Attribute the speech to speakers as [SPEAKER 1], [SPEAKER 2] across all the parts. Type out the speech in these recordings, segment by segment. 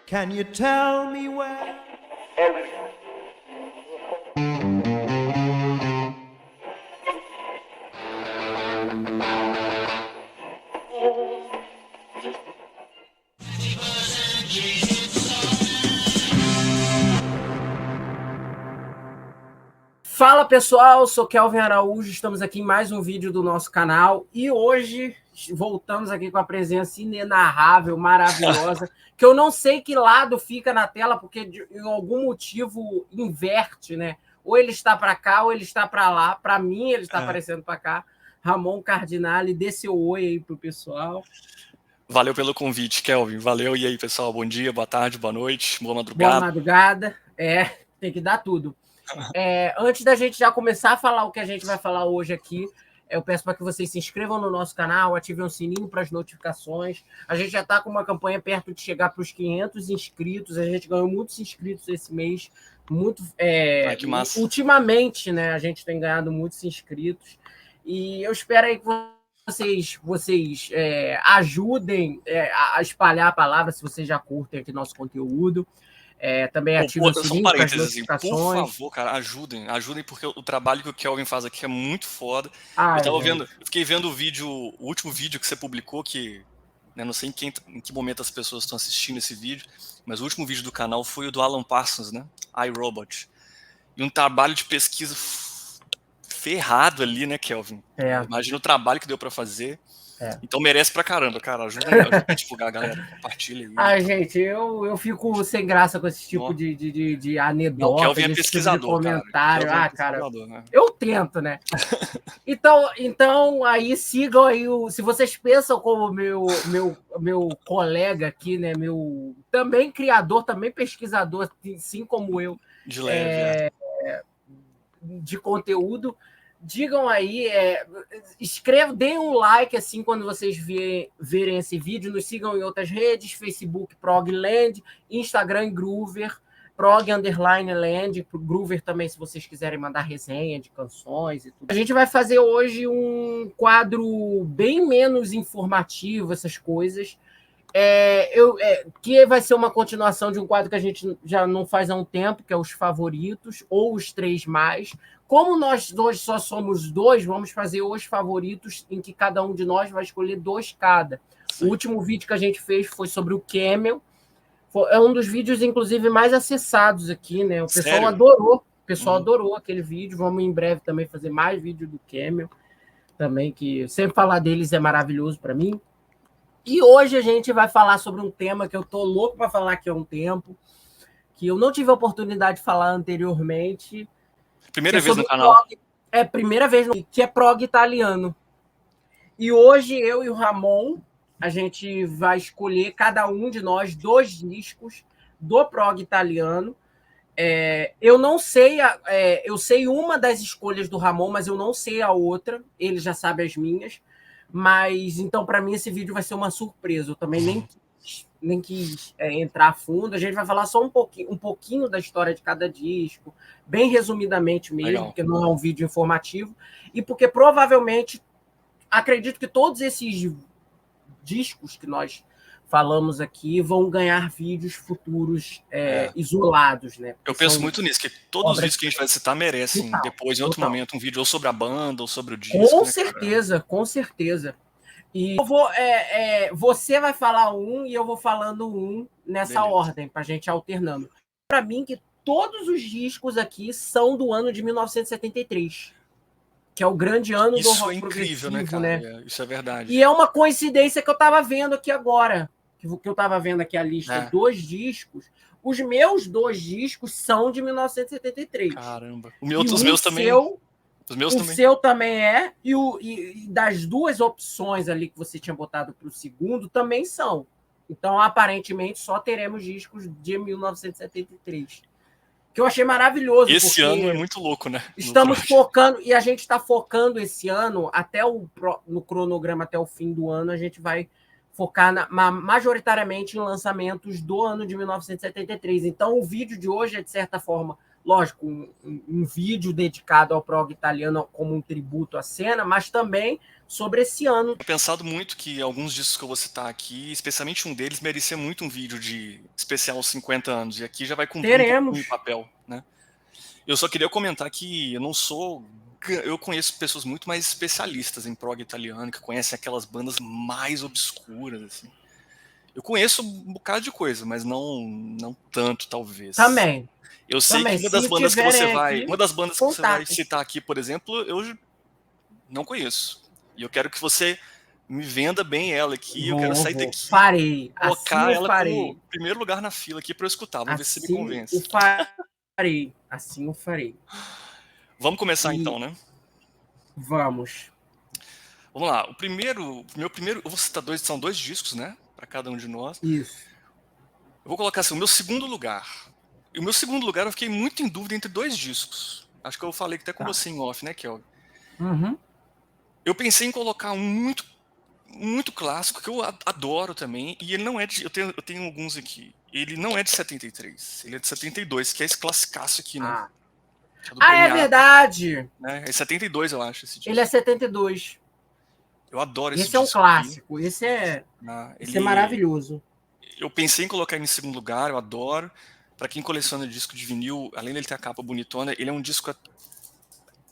[SPEAKER 1] Can you tell me where?
[SPEAKER 2] Fala pessoal, sou Kelvin Araújo, estamos aqui em mais um vídeo do nosso canal e hoje voltamos aqui com a presença inenarrável, maravilhosa, que eu não sei que lado fica na tela, porque de algum motivo inverte, né? Ou ele está para cá ou ele está para lá. Para mim ele está aparecendo para cá. Ramon Cardinale, dê seu oi aí pro pessoal.
[SPEAKER 3] Valeu pelo convite, Kelvin. Valeu. E aí, pessoal? Bom dia, boa tarde, boa noite, boa madrugada.
[SPEAKER 2] Boa madrugada. Tem que dar tudo. Antes da gente já começar a falar o que a gente vai falar hoje aqui, eu peço para que vocês se inscrevam no nosso canal, ativem o sininho para as notificações. A gente já está com uma campanha perto de chegar para os 500 inscritos. A gente ganhou muitos inscritos esse mês.
[SPEAKER 3] Que massa.
[SPEAKER 2] Ultimamente, né, a gente tem ganhado muitos inscritos. E eu espero aí que vocês ajudem a espalhar a palavra, se vocês já curtem aqui nosso conteúdo. Também ativem o sininho para as notificações.
[SPEAKER 3] Por favor, cara, ajudem, porque o trabalho que o Kelvin faz aqui é muito foda. Eu fiquei vendo o último vídeo que você publicou, que né, não sei em que momento as pessoas estão assistindo esse vídeo, mas o último vídeo do canal foi o do Alan Parsons, né? iRobot. E um trabalho de pesquisa ferrado ali, né, Kelvin? Imagina o trabalho que deu para fazer. Então merece pra caramba, cara. Ajuda a divulgar, galera. Compartilha aí.
[SPEAKER 2] Gente, eu fico sem graça com esse tipo de anedota,
[SPEAKER 3] o Kelvin é
[SPEAKER 2] pesquisador, tipo de comentário.
[SPEAKER 3] Cara.
[SPEAKER 2] Né? Eu tento, né? Então aí sigam aí se vocês pensam como meu colega aqui, né? Meu também criador, também pesquisador, assim como eu,
[SPEAKER 3] de leve,
[SPEAKER 2] de conteúdo. Digam aí, escrevam, deem um like assim quando vocês verem esse vídeo, nos sigam em outras redes, Facebook Progland, Instagram Groover, Prog_Land, Groover também, se vocês quiserem mandar resenha de canções e tudo. A gente vai fazer hoje um quadro bem menos informativo, essas coisas, que vai ser uma continuação de um quadro que a gente já não faz há um tempo, que é os favoritos, ou os 3 mais. Como nós dois só somos 2, vamos fazer os favoritos, em que cada um de nós vai escolher 2 cada. Sim. O último vídeo que a gente fez foi sobre o Camel. É um dos vídeos, inclusive, mais acessados aqui, né? O pessoal adorou. O pessoal adorou aquele vídeo. Vamos em breve também fazer mais vídeo do Camel. Também, que sempre falar deles é maravilhoso para mim. E hoje a gente vai falar sobre um tema que eu tô louco para falar aqui há um tempo, que eu não tive a oportunidade de falar anteriormente.
[SPEAKER 3] Primeira vez no canal.
[SPEAKER 2] Primeira vez, que é prog italiano. E hoje eu e o Ramon, a gente vai escolher, cada um de nós, 2 discos do prog italiano. Eu não sei, eu sei uma das escolhas do Ramon, mas eu não sei a outra. Ele já sabe as minhas. Mas, então, para mim, esse vídeo vai ser uma surpresa. Eu também nem quis entrar a fundo. A gente vai falar só um pouquinho da história de cada disco, bem resumidamente mesmo, porque não é um vídeo informativo. E porque, provavelmente, acredito que todos esses discos que nós falamos aqui vão ganhar vídeos futuros isolados, né?
[SPEAKER 3] Eu penso muito nisso, que todos os vídeos que a gente vai citar merecem depois, em outro momento, um vídeo ou sobre a banda, ou sobre o disco.
[SPEAKER 2] Com certeza. E você vai falar um e eu vou falando um nessa ordem, para a gente alternando. Para mim, que todos os discos aqui são do ano de 1973. Que é o grande ano do rock
[SPEAKER 3] incrível, né, cara? Isso é verdade.
[SPEAKER 2] E é uma coincidência que eu estava vendo aqui agora, que eu estava vendo aqui a lista dos discos. Os meus 2 discos são de 1973.
[SPEAKER 3] Caramba. Os meus também.
[SPEAKER 2] O seu também e das 2 opções ali que você tinha botado para o segundo também são. Então, aparentemente, só teremos discos de 1973. Que eu achei maravilhoso.
[SPEAKER 3] Esse ano é muito louco, né?
[SPEAKER 2] Estamos focando, e a gente está focando esse ano, no cronograma até o fim do ano, a gente vai focar majoritariamente em lançamentos do ano de 1973. Então, o vídeo de hoje é, de certa forma, lógico, um vídeo dedicado ao prog italiano como um tributo à cena, mas também sobre esse ano.
[SPEAKER 3] Eu pensado muito que alguns discos que eu vou citar aqui, especialmente um deles, merecia muito um vídeo de especial 50 anos, e aqui já vai cumprir um pouco o papel, né? Eu só queria comentar que eu conheço pessoas muito mais especialistas em prog italiano, que conhecem aquelas bandas mais obscuras, assim. Eu conheço um bocado de coisa, mas não tanto, talvez.
[SPEAKER 2] Também.
[SPEAKER 3] Eu sei que uma das bandas que você vai citar aqui, por exemplo, eu não conheço. E eu quero que você me venda bem ela aqui. Eu quero sair daqui
[SPEAKER 2] e
[SPEAKER 3] colocar ela como primeiro lugar na fila aqui para eu escutar. Vamos ver se você me convence.
[SPEAKER 2] Assim eu farei.
[SPEAKER 3] Vamos começar então, né?
[SPEAKER 2] Vamos.
[SPEAKER 3] Vamos lá. Meu primeiro, eu vou citar são 2 discos, né? Para cada um de nós.
[SPEAKER 2] Isso.
[SPEAKER 3] Eu vou colocar assim, o meu segundo lugar. E o meu segundo lugar eu fiquei muito em dúvida entre 2 discos. Acho que eu falei até com você em off, né, Kelvin?
[SPEAKER 2] Uhum.
[SPEAKER 3] Eu pensei em colocar um muito clássico, que eu adoro também, e ele não é de... Eu tenho alguns aqui. Ele não é de 73, ele é de 72, que é esse classicaço aqui, né?
[SPEAKER 2] É verdade!
[SPEAKER 3] É 72, eu acho, esse disco.
[SPEAKER 2] Ele é 72.
[SPEAKER 3] Eu adoro esse
[SPEAKER 2] disco. Esse é um clássico, aqui. Esse é maravilhoso.
[SPEAKER 3] Eu pensei em colocar ele em segundo lugar, eu adoro. Para quem coleciona disco de vinil, além dele ter a capa bonitona, ele é um disco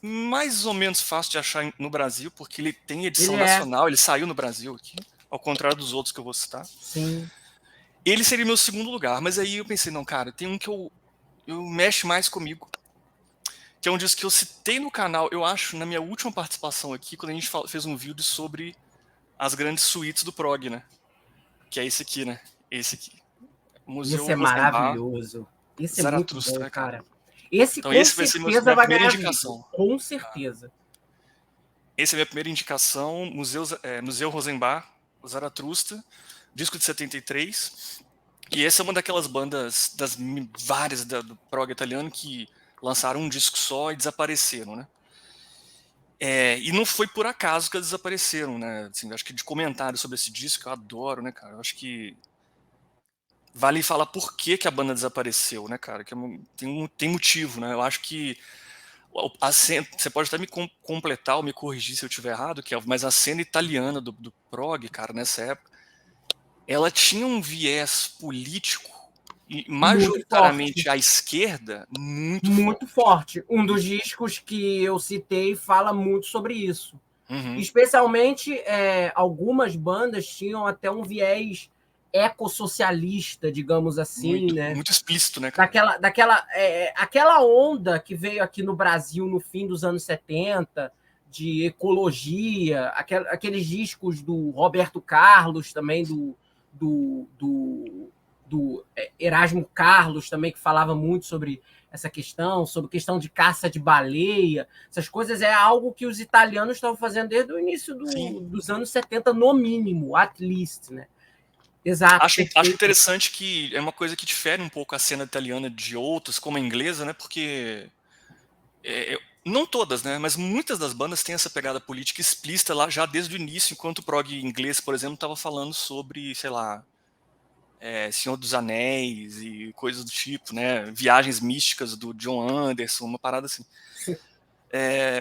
[SPEAKER 3] mais ou menos fácil de achar no Brasil, porque ele tem edição nacional, ele saiu no Brasil aqui, ao contrário dos outros que eu vou citar.
[SPEAKER 2] Sim.
[SPEAKER 3] Ele seria meu segundo lugar, mas aí eu pensei, não, cara, tem um que eu mexe mais comigo, que é um disco que eu citei no canal, eu acho, na minha última participação aqui, quando a gente fez um vídeo sobre as grandes suítes do prog, né? Que é esse aqui, né? Esse aqui.
[SPEAKER 2] Museu esse é maravilhoso. Esse é muito bom,
[SPEAKER 3] né,
[SPEAKER 2] cara. Esse
[SPEAKER 3] então,
[SPEAKER 2] com
[SPEAKER 3] esse vai ser minha primeira indicação.
[SPEAKER 2] Com certeza.
[SPEAKER 3] Essa é a minha primeira indicação, Museu Rosenbach, Zaratustra, disco de 73. E essa é uma daquelas bandas, das várias do prog italiano, que lançaram um disco só e desapareceram, né? E não foi por acaso que eles desapareceram, né? Assim, acho que de comentários sobre esse disco, eu adoro, né, cara? Eu acho que vale falar por que a banda desapareceu, né, cara? Que tem motivo, né? Eu acho que você pode até me completar ou me corrigir se eu estiver errado, mas a cena italiana do prog, cara, nessa época, ela tinha um viés político e majoritariamente à esquerda muito
[SPEAKER 2] forte. Um dos discos que eu citei fala muito sobre isso. Especialmente algumas bandas tinham até um viés ecossocialista, digamos assim, né?
[SPEAKER 3] Muito explícito, né, cara?
[SPEAKER 2] Aquela onda que veio aqui no Brasil no fim dos anos 70, de ecologia, aqueles discos do Roberto Carlos, também do Erasmo Carlos, também, que falava muito sobre essa questão, sobre questão de caça de baleia. Essas coisas é algo que os italianos estavam fazendo desde o início dos anos 70, no mínimo, at least, né? Exato.
[SPEAKER 3] Acho interessante que é uma coisa que difere um pouco a cena italiana de outras, como a inglesa, né? Porque não todas, né? Mas muitas das bandas têm essa pegada política explícita lá já desde o início, enquanto o prog inglês, por exemplo, estava falando sobre, sei lá, Senhor dos Anéis e coisas do tipo, né? Viagens místicas do John Anderson, uma parada assim.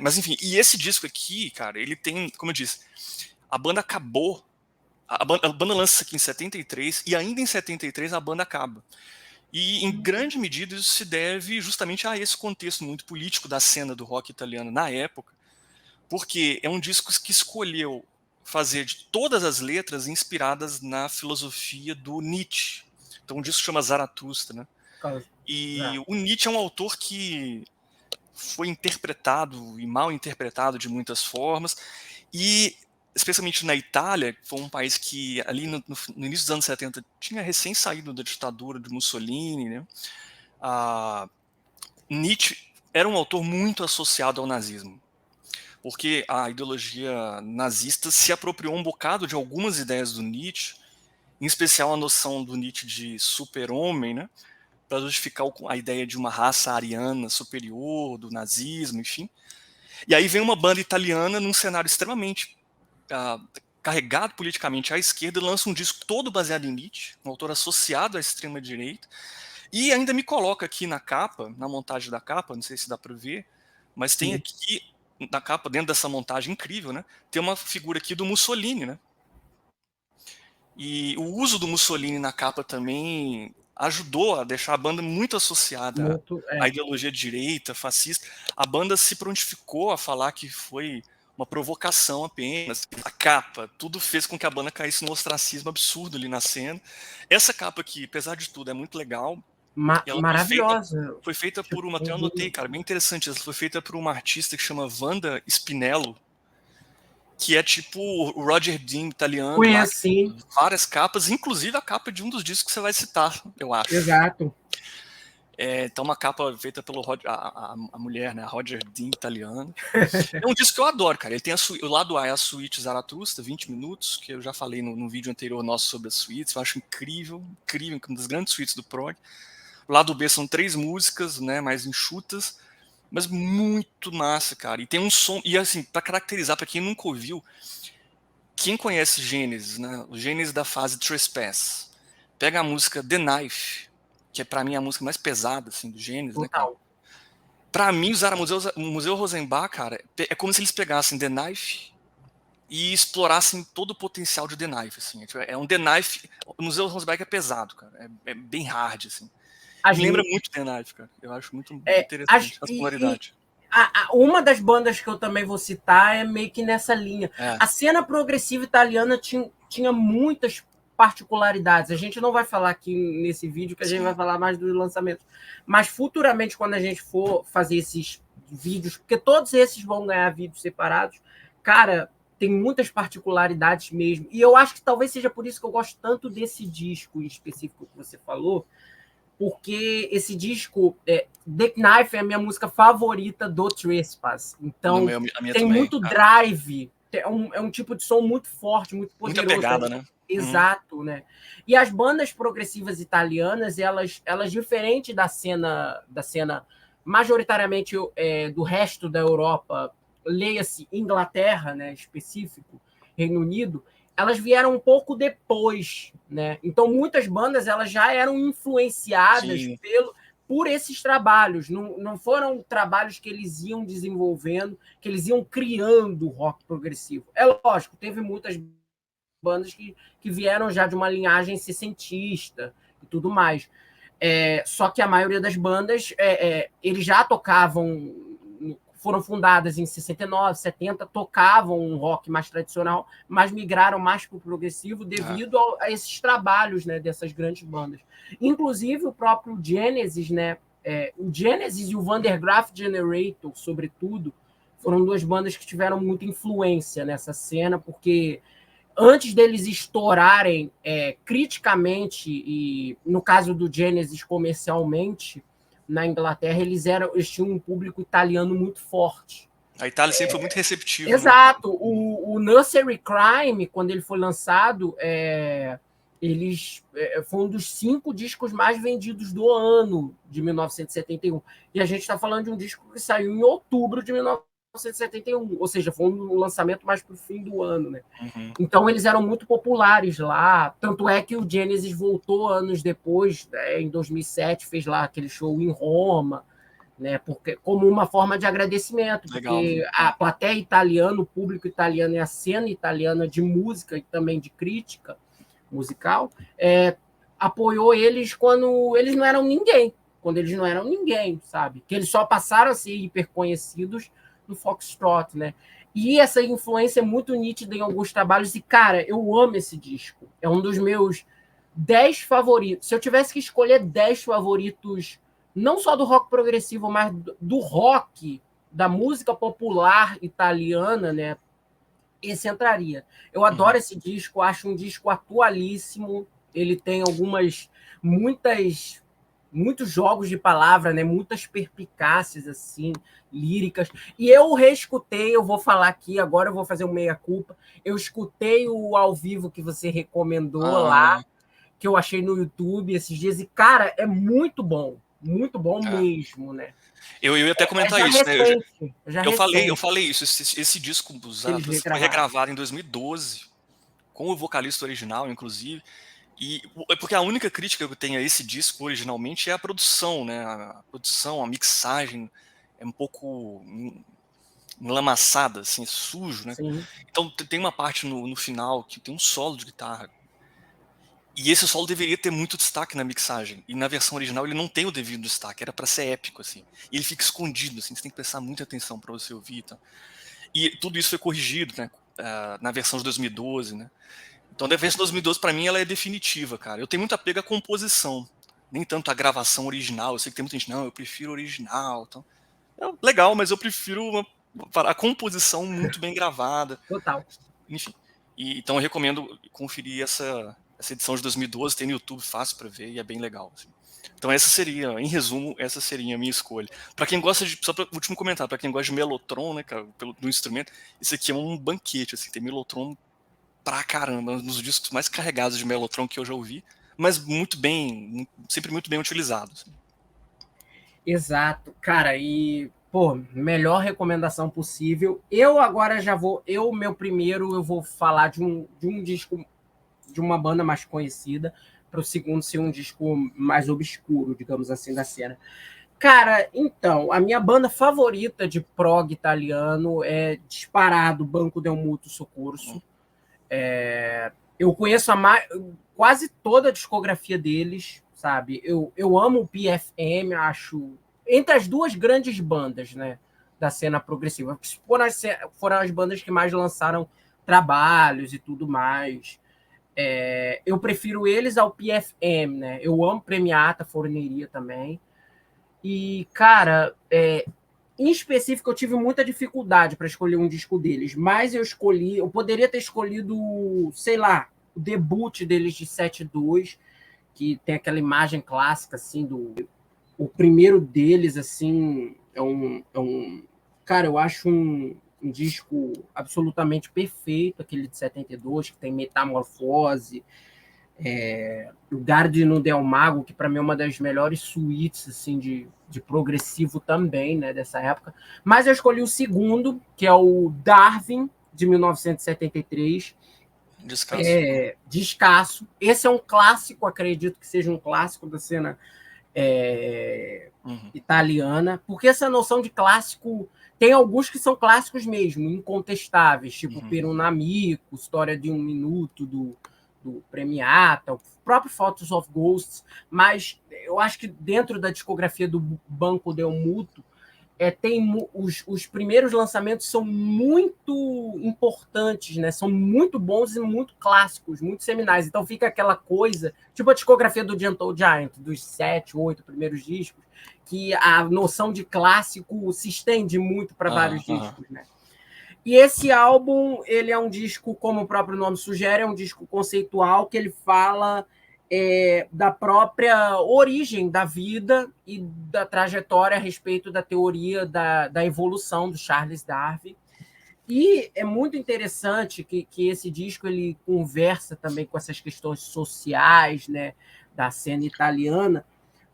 [SPEAKER 3] Mas enfim, e esse disco aqui, cara, ele tem, como eu disse, a banda acabou. A banda lança isso aqui em 73 e ainda em 73 a banda acaba. E em grande medida isso se deve justamente a esse contexto muito político da cena do rock italiano na época, porque é um disco que escolheu fazer de todas as letras inspiradas na filosofia do Nietzsche. Então um disco chama Zaratustra, né? E o Nietzsche é um autor que foi interpretado e mal interpretado de muitas formas, e especialmente na Itália, que foi um país que ali no início dos anos 70 tinha recém saído da ditadura de Mussolini, né? Nietzsche era um autor muito associado ao nazismo, porque a ideologia nazista se apropriou um bocado de algumas ideias do Nietzsche, em especial a noção do Nietzsche de super-homem, né? Para justificar a ideia de uma raça ariana superior, do nazismo, enfim. E aí vem uma banda italiana num cenário extremamente carregado politicamente à esquerda, lança um disco todo baseado em Nietzsche, um autor associado à extrema-direita, E ainda me coloca aqui na capa, na montagem da capa, não sei se dá para ver, mas tem aqui na capa, dentro dessa montagem incrível, né? Tem uma figura aqui do Mussolini, né? E o uso do Mussolini na capa também ajudou a deixar a banda muito associada à ideologia de direita, fascista. A banda se prontificou a falar que foi uma provocação apenas. A capa, tudo fez com que a banda caísse no ostracismo absurdo ali na cena. Essa capa aqui, apesar de tudo, é muito legal. Ela
[SPEAKER 2] maravilhosa.
[SPEAKER 3] Foi feita por uma, até eu anotei, cara, bem interessante. Ela foi feita por uma artista que chama Wanda Spinello, que é tipo o Roger Dean italiano.
[SPEAKER 2] Conheci.
[SPEAKER 3] Várias capas, inclusive a capa de um dos discos que você vai citar, eu acho.
[SPEAKER 2] Exato.
[SPEAKER 3] Então uma capa feita pelo a mulher, né, a Roger Dean italiano. É um disco que eu adoro, cara. Ele tem o lado A é a suíte Zaratustra, 20 minutos, que eu já falei no vídeo anterior nosso sobre as suítes. Eu acho incrível, uma das grandes suítes do prog. O lado B são 3 músicas, né, mais enxutas, mas muito massa, cara. E tem um som, e assim, para caracterizar, para quem nunca ouviu, quem conhece Gênesis, né, o Gênesis da fase Trespass, pega a música The Knife, que é para mim a música mais pesada assim, do Gênesis, né, cara? Pra mim, usar o Museu Rosenbach, cara, é como se eles pegassem The Knife e explorassem todo o potencial de The Knife, assim. É um The Knife... O Museu Rosenbach é pesado, cara. É bem hard, assim. Me lembra muito The Knife, cara. Eu acho muito interessante a sonoridade.
[SPEAKER 2] Uma das bandas que eu também vou citar é meio que nessa linha. A cena progressiva italiana tinha muitas particularidades. A gente não vai falar aqui nesse vídeo, que a gente vai falar mais dos lançamentos. Mas futuramente, quando a gente for fazer esses vídeos, porque todos esses vão ganhar vídeos separados, cara, tem muitas particularidades mesmo. E eu acho que talvez seja por isso que eu gosto tanto desse disco em específico que você falou, porque esse disco, The Knife é a minha música favorita do Trespass. Então, tem muito drive, é um tipo de som muito forte, muito poderoso.
[SPEAKER 3] Muita pegada, né?
[SPEAKER 2] Exato, né? E as bandas progressivas italianas, elas diferente da cena majoritariamente do resto da Europa, leia-se Inglaterra, né, específico, Reino Unido, elas vieram um pouco depois, né? Então muitas bandas elas já eram influenciadas por esses trabalhos, não foram trabalhos que eles iam desenvolvendo, que eles iam criando rock progressivo. É lógico, teve muitas bandas que vieram já de uma linhagem sessentista e tudo mais. Só que a maioria das bandas, eles já tocavam, foram fundadas em 69, 70, tocavam um rock mais tradicional, mas migraram mais para o progressivo devido a esses trabalhos, né, dessas grandes bandas. Inclusive o próprio Genesis, né, o Genesis e o Vandergraaf Generator, sobretudo, foram duas bandas que tiveram muita influência nessa cena, porque antes deles estourarem criticamente, e no caso do Genesis comercialmente, na Inglaterra, eles tinham um público italiano muito forte.
[SPEAKER 3] A Itália sempre foi muito receptiva.
[SPEAKER 2] Exato. Né? O Nursery Crime, quando ele foi lançado, foi um dos 5 discos mais vendidos do ano de 1971. E a gente está falando de um disco que saiu em outubro de 1971, ou seja, foi um lançamento mais para o fim do ano, né? Uhum. Então eles eram muito populares lá, tanto é que o Genesis voltou anos depois, em 2007, fez lá aquele show em Roma, né? Como uma forma de agradecimento,
[SPEAKER 3] legal,
[SPEAKER 2] porque
[SPEAKER 3] né?
[SPEAKER 2] a plateia italiana, o público italiano e a cena italiana de música e também de crítica musical apoiou eles quando eles não eram ninguém, sabe? Que eles só passaram a ser hiper conhecidos no Foxtrot, né? E essa influência é muito nítida em alguns trabalhos. E, cara, eu amo esse disco. É um dos meus 10 favoritos. Se eu tivesse que escolher 10 favoritos, não só do rock progressivo, mas do rock, da música popular italiana, né? Esse entraria. Eu adoro esse disco, acho um disco atualíssimo. Ele tem muitos jogos de palavra, né? Muitas perspicácias assim, líricas. E eu reescutei, eu vou falar aqui, agora eu vou fazer um meia-culpa. Eu escutei o ao vivo que você recomendou lá, que eu achei no YouTube esses dias, e, cara, é muito bom mesmo, né?
[SPEAKER 3] Eu ia até comentar isso,
[SPEAKER 2] recente,
[SPEAKER 3] né? Eu falei isso, esse disco foi regravado em 2012, com o vocalista original, inclusive. Porque a única crítica que eu tenho a esse disco originalmente é a produção, né? A produção, a mixagem é um pouco enlamaçada, assim, sujo, né?
[SPEAKER 2] Sim.
[SPEAKER 3] Então tem uma parte no final que tem um solo de guitarra. E esse solo deveria ter muito destaque na mixagem. E na versão original ele não tem o devido destaque, era pra ser épico, assim. E ele fica escondido, assim, você tem que prestar muita atenção pra você ouvir. Então. E tudo isso foi corrigido, né? Na versão de 2012, né? Então a versão de 2012 pra mim ela é definitiva, cara. Eu tenho muito apego à composição, nem tanto à gravação original. Eu sei que tem muita gente, não, eu prefiro original. Então, legal, mas eu prefiro a composição muito bem gravada.
[SPEAKER 2] Total.
[SPEAKER 3] Enfim. Então eu recomendo conferir essa edição de 2012, tem no YouTube fácil para ver e é bem legal. Assim. Então essa seria, em resumo, essa seria a minha escolha. Para quem gosta de, só para último comentário, para quem gosta de Mellotron, né, cara, do instrumento, esse aqui é um banquete, assim, tem Mellotron pra caramba, um dos discos mais carregados de Mellotron que eu já ouvi, mas muito bem, sempre muito bem utilizado. Assim.
[SPEAKER 2] Exato, cara, e pô, melhor recomendação possível. Eu agora já vou, meu primeiro eu vou falar de um disco de uma banda mais conhecida, para o segundo ser um disco mais obscuro, digamos assim, da cena. Cara, então, a minha banda favorita de prog italiano é disparado Banco del Mutuo Soccorso. Eu conheço quase toda a discografia deles, sabe? Eu amo o PFM, acho entre as duas grandes bandas, né, da cena progressiva. Foram as bandas que mais lançaram trabalhos e tudo mais. Eu prefiro eles ao PFM, né? Eu amo Premiata, Forneria também. E, cara, em específico, eu tive muita dificuldade para escolher um disco deles, mas eu poderia ter escolhido, sei lá, o debut deles de 7.2, que tem aquela imagem clássica, assim, o primeiro deles, assim, cara, eu acho um disco absolutamente perfeito, aquele de 72, que tem Metamorfose, o Gardino Del Mago, que para mim é uma das melhores suítes assim, de progressivo também, né, dessa época. Mas eu escolhi o segundo, que é o Darwin, de 1973.
[SPEAKER 3] Descasso.
[SPEAKER 2] Descasso. Esse é um clássico, acredito que seja um clássico da cena italiana, porque essa noção de clássico tem alguns que são clássicos mesmo, incontestáveis, tipo Perunamico, História de um Minuto, do Premiata, o próprio Photos of Ghosts, mas eu acho que dentro da discografia do Banco del Mutuo, tem os primeiros lançamentos são muito importantes, né? São muito bons e muito clássicos, muito seminais. Então fica aquela coisa, tipo a discografia do Gentle Giant, dos 7, 8 primeiros discos, que a noção de clássico se estende muito para vários discos, né? E esse álbum, ele é um disco, como o próprio nome sugere, é um disco conceitual que ele fala da própria origem da vida e da trajetória a respeito da teoria da evolução do Charles Darwin. E é muito interessante que esse disco ele conversa também com essas questões sociais, né, da cena italiana,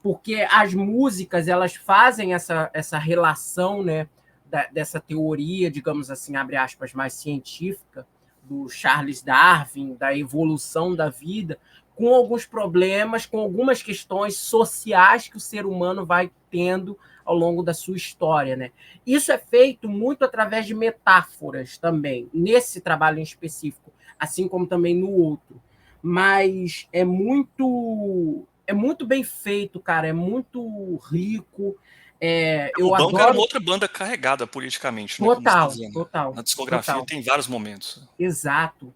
[SPEAKER 2] porque as músicas elas fazem essa relação, né, dessa teoria, digamos assim, abre aspas, mais científica, do Charles Darwin, da evolução da vida, com alguns problemas, com algumas questões sociais que o ser humano vai tendo ao longo da sua história, né? Isso é feito muito através de metáforas também, nesse trabalho em específico, assim como também no outro. Mas é muito bem feito, cara, é muito rico.
[SPEAKER 3] O Banco era uma outra banda carregada politicamente, né?
[SPEAKER 2] Total,
[SPEAKER 3] Como
[SPEAKER 2] total.
[SPEAKER 3] na discografia
[SPEAKER 2] total.
[SPEAKER 3] tem vários momentos.
[SPEAKER 2] Exato.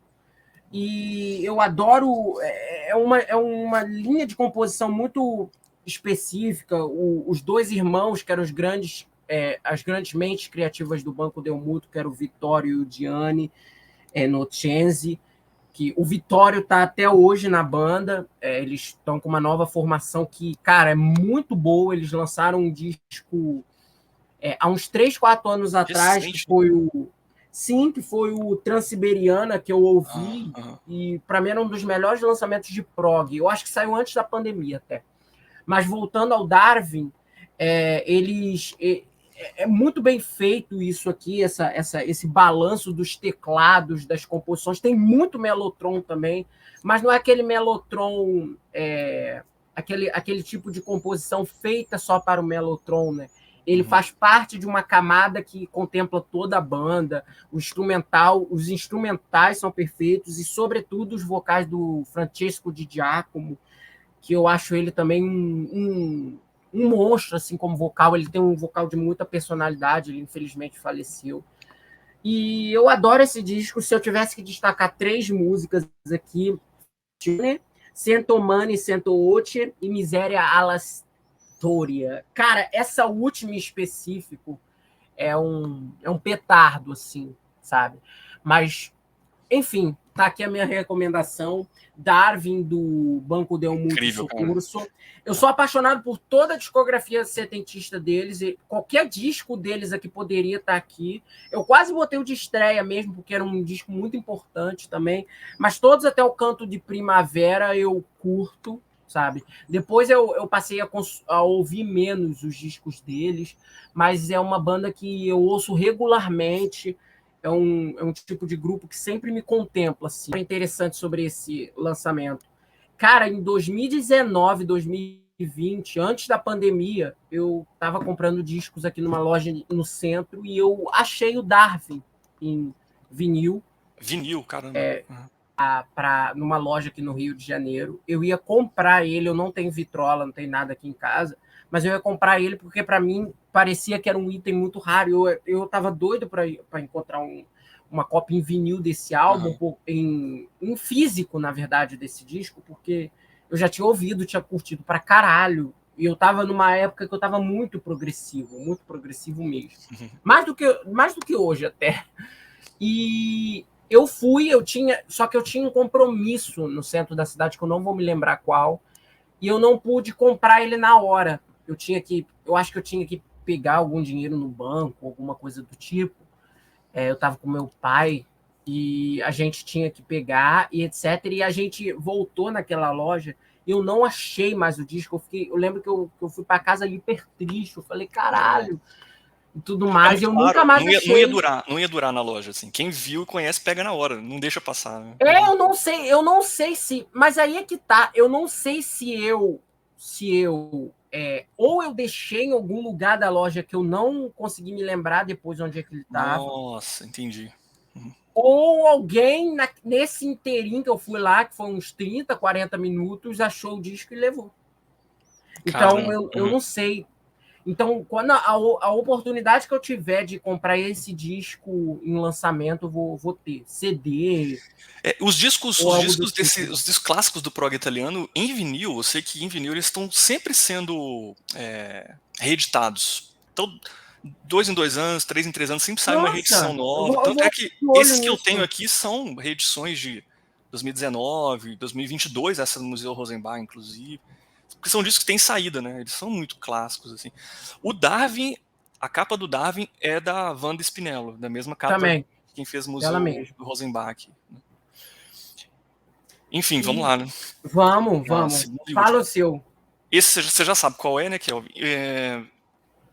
[SPEAKER 2] E eu adoro. É uma linha de composição muito específica. Os dois irmãos, que eram as grandes mentes criativas do Banco del Mutuo, que eram o Vittorio e o Gianni Nocenzi, que o Vittorio está até hoje na banda. Eles estão com uma nova formação que, cara, é muito boa. Eles lançaram um disco há uns 3, 4 anos atrás,
[SPEAKER 3] Recente.
[SPEAKER 2] que foi o Transiberiana, que eu ouvi, e para mim era um dos melhores lançamentos de prog. Eu acho que saiu antes da pandemia até. Mas voltando ao Darwin, eles é muito bem feito isso aqui, esse balanço dos teclados, das composições. Tem muito Mellotron também, mas não é aquele Mellotron, aquele tipo de composição feita só para o Mellotron, né? Ele faz parte de uma camada que contempla toda a banda, os instrumentais são perfeitos, e, sobretudo, os vocais do Francesco Di Giacomo, que eu acho ele também um monstro, assim, como vocal. Ele tem um vocal de muita personalidade, ele infelizmente faleceu. E eu adoro esse disco. Se eu tivesse que destacar 3 músicas aqui, Cento Mani, Cento Oce e Miséria alla Storia. Cara, essa última em específico é um petardo, assim, sabe? Mas, enfim, tá aqui a minha recomendação. Darwin, do Banco Del Mundo Socurso. Eu sou apaixonado por toda a discografia setentista deles, e qualquer disco deles aqui poderia estar aqui. Eu quase botei o de estreia mesmo, porque era um disco muito importante também, mas todos até o Canto de Primavera eu curto, sabe? Depois eu passei a ouvir menos os discos deles, mas é uma banda que eu ouço regularmente. É um tipo de grupo que sempre me contempla. Assim. É interessante sobre esse lançamento. Cara, em 2019, 2020, antes da pandemia, eu estava comprando discos aqui numa loja no centro e eu achei o Darwin em vinil.
[SPEAKER 3] Vinil, caramba.
[SPEAKER 2] Numa loja aqui no Rio de Janeiro. Eu ia comprar ele, eu não tenho vitrola, não tenho nada aqui em casa, mas eu ia comprar ele porque, para mim, parecia que era um item muito raro. Eu estava doido para encontrar uma cópia em vinil desse álbum, em físico, na verdade, desse disco, porque eu já tinha ouvido, tinha curtido pra caralho, e eu estava numa época que eu estava muito progressivo mesmo. Mais do que hoje, até. E só que eu tinha um compromisso no centro da cidade, que eu não vou me lembrar qual, e eu não pude comprar ele na hora. Eu acho que eu tinha que pegar algum dinheiro no banco, alguma coisa do tipo. Eu estava com meu pai e a gente tinha que pegar e etc. E a gente voltou naquela loja e eu não achei mais o disco. Eu lembro que eu fui para casa hiper triste. Eu falei, caralho, e tudo mais. E eu nunca mais achei.
[SPEAKER 3] Não ia durar na loja, assim. Quem viu e conhece, pega na hora. Não deixa passar. Né?
[SPEAKER 2] Eu não sei se... Mas aí é que tá. Eu não sei se eu ou eu deixei em algum lugar da loja que eu não consegui me lembrar depois onde é que ele estava.
[SPEAKER 3] Nossa, entendi.
[SPEAKER 2] Ou alguém, nesse inteirinho que eu fui lá, que foi uns 30, 40 minutos, achou o disco e levou. Então, eu não sei. Então, quando a oportunidade que eu tiver de comprar esse disco em lançamento, eu vou ter. CD.
[SPEAKER 3] Os discos clássicos do prog italiano, em vinil, eu sei que em vinil eles estão sempre sendo reeditados. Então, 2 em 2 anos, 3 em 3 anos, sempre sai uma reedição nova. Tanto é que esses que eu tenho aqui são reedições de 2019, 2022, essa do Museu Rosenbach, inclusive. Porque são discos que têm saída, né? Eles são muito clássicos, assim. O Darwin, a capa do Darwin é da Wanda Spinello, da mesma capa
[SPEAKER 2] também.
[SPEAKER 3] Quem fez o Museu do Rosenbach. Enfim, vamos lá, né?
[SPEAKER 2] Vamos. Fala o seu.
[SPEAKER 3] Esse você já sabe qual é, né, Kelvin?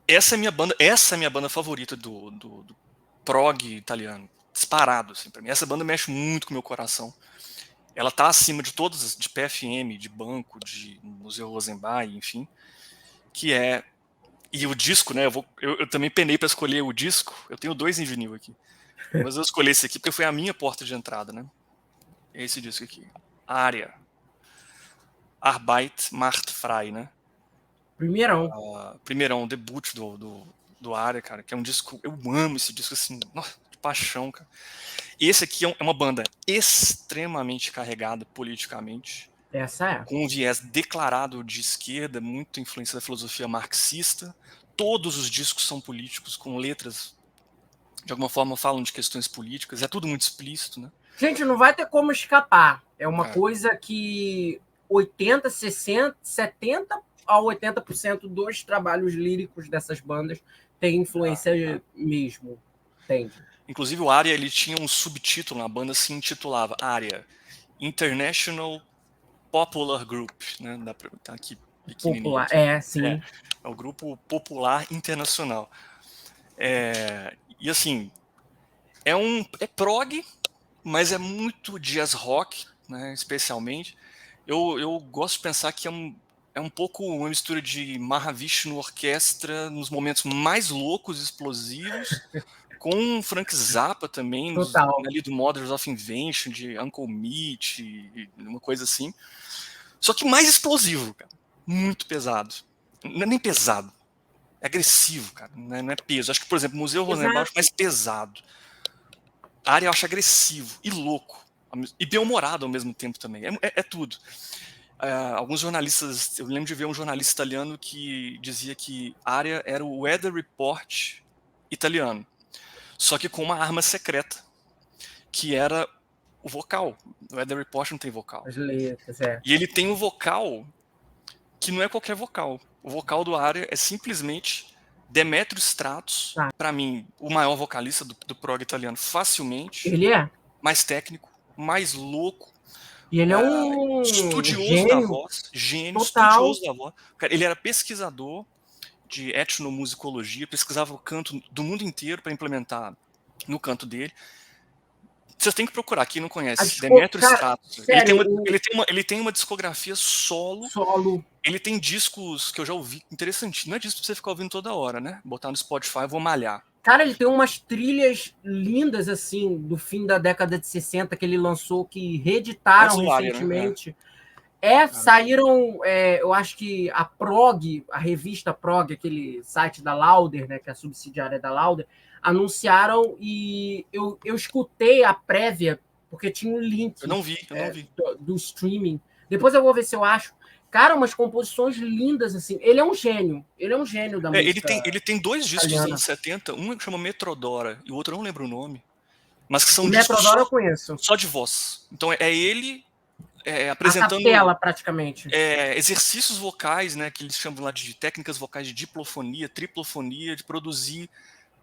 [SPEAKER 3] Essa é a minha banda favorita do prog italiano. Disparado, assim, pra mim. Essa banda mexe muito com o meu coração. Ela tá acima de todas, de PFM, de Banco, de Museu Rosenbach, enfim. Que é... E o disco, né, eu também penei para escolher o disco. Eu tenho 2 em vinil aqui. Mas eu escolhi esse aqui porque foi a minha porta de entrada, né? Esse disco aqui. Área. Arbeit macht frei, né? Primeirão, debut do Área, cara, que é um disco... Eu amo esse disco, assim, nossa, de paixão, cara. Esse aqui é uma banda extremamente carregada politicamente.
[SPEAKER 2] Essa é.
[SPEAKER 3] Com um viés declarado de esquerda, muito influência da filosofia marxista. Todos os discos são políticos, com letras, de alguma forma, falam de questões políticas. É tudo muito explícito, né?
[SPEAKER 2] Gente, não vai ter como escapar. É uma coisa que 80, 60, 70 a 80% dos trabalhos líricos dessas bandas tem influência mesmo. Entende?
[SPEAKER 3] Inclusive o Área, ele tinha um subtítulo na banda, se intitulava Área International Popular Group, né? Tá aqui pequenininho.
[SPEAKER 2] Popular, sim.
[SPEAKER 3] É o grupo popular internacional. E assim, é prog, mas é muito jazz rock, né, especialmente. Eu gosto de pensar que é um pouco uma mistura de Mahavishnu Orquestra nos momentos mais loucos e explosivos, com Frank Zappa também,
[SPEAKER 2] Total.
[SPEAKER 3] ali do Mothers of Invention, de Uncle Meat, uma coisa assim. Só que mais explosivo, cara. Muito pesado. Não é nem pesado. É agressivo, cara. Não é peso. Acho que, por exemplo, o Museu Rosenbaum eu acho mais pesado. A área eu acho agressivo e louco. E bem-humorado ao mesmo tempo também. É tudo. Alguns jornalistas, eu lembro de ver um jornalista italiano que dizia que a área era o Weather Report italiano. Só que com uma arma secreta, que era o vocal. O Weather Report não tem vocal.
[SPEAKER 2] As letras,
[SPEAKER 3] E ele tem um vocal que não é qualquer vocal. O vocal do Aria é simplesmente Demetrio Stratos, para mim, o maior vocalista do prog italiano, facilmente.
[SPEAKER 2] Ele é.
[SPEAKER 3] Mais técnico, mais louco.
[SPEAKER 2] E ele é um
[SPEAKER 3] estudioso da
[SPEAKER 2] gênio
[SPEAKER 3] voz, gênio,
[SPEAKER 2] total.
[SPEAKER 3] estudioso da voz. Cara, ele era pesquisador de etnomusicologia, pesquisava o canto do mundo inteiro para implementar no canto dele. Vocês têm que procurar, quem não conhece, Demetrio Stratos. Ele tem uma discografia solo. Ele tem discos que eu já ouvi, interessante. Não é disco pra você ficar ouvindo toda hora, né? Botar no Spotify, vou malhar.
[SPEAKER 2] Cara, ele tem umas trilhas lindas, assim, do fim da década de 60 que ele lançou, que reeditaram recentemente. Saíram, eu acho que a Prog, a revista Prog, aquele site da Lauder, né, que é a subsidiária da Lauder, anunciaram e eu escutei a prévia, porque tinha um link
[SPEAKER 3] eu não vi.
[SPEAKER 2] Do streaming. Depois eu vou ver se eu acho. Cara, umas composições lindas, assim. Ele é um gênio da música.
[SPEAKER 3] Ele tem dois discos dos anos 70, um que chama Metrodora e o outro eu não lembro o nome, mas que são discos
[SPEAKER 2] Metrodora eu conheço.
[SPEAKER 3] Só de voz. Então é ele apresentando
[SPEAKER 2] a capela, praticamente.
[SPEAKER 3] Exercícios vocais, né, que eles chamam lá de técnicas vocais de diplofonia, triplofonia, de produzir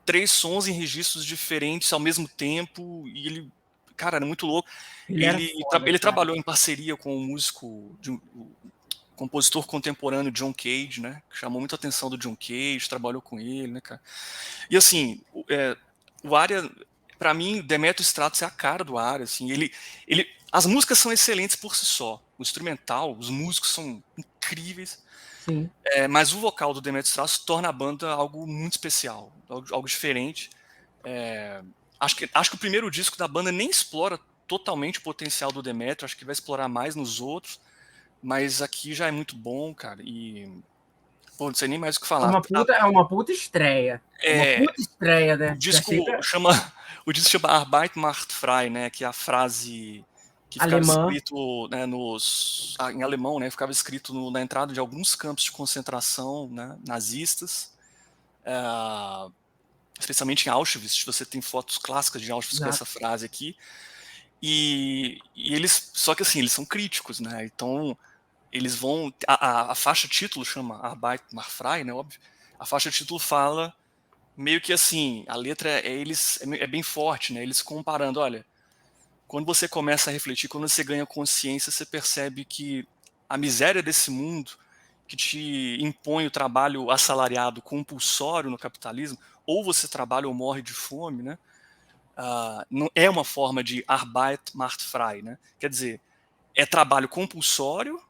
[SPEAKER 3] 3 sons em registros diferentes ao mesmo tempo, e ele, cara, era muito louco. Ele trabalhou em parceria com um músico, compositor contemporâneo John Cage, né, que chamou muita atenção do John Cage, trabalhou com ele, né, cara. E assim, o Aria, para mim, Demetrio Stratos é a cara do Aria, assim, as músicas são excelentes por si só, o instrumental, os músicos são incríveis.
[SPEAKER 2] Sim.
[SPEAKER 3] Mas o vocal do Demetrio Stratos torna a banda algo muito especial, algo diferente. Acho que o primeiro disco da banda nem explora totalmente o potencial do Demetrio, acho que vai explorar mais nos outros, mas aqui já é muito bom, cara, e não sei nem mais o que falar.
[SPEAKER 2] É uma puta estreia. Uma puta estreia, né?
[SPEAKER 3] O disco chama Arbeit macht frei, né, que é a frase que ficava escrito, né, em alemão, né, ficava escrito na entrada de alguns campos de concentração, né, nazistas, especialmente em Auschwitz. Você tem fotos clássicas de Auschwitz com essa frase aqui, e eles, só que assim, eles são críticos, né, então eles vão, a faixa título chama Arbeit macht frei, né, óbvio, a faixa título fala meio que assim, a letra é bem forte, né, eles comparando, olha, quando você começa a refletir, quando você ganha consciência, você percebe que a miséria desse mundo que te impõe o trabalho assalariado compulsório no capitalismo, ou você trabalha ou morre de fome, né? Não é uma forma de Arbeit macht frei, né? Quer dizer, é trabalho compulsório,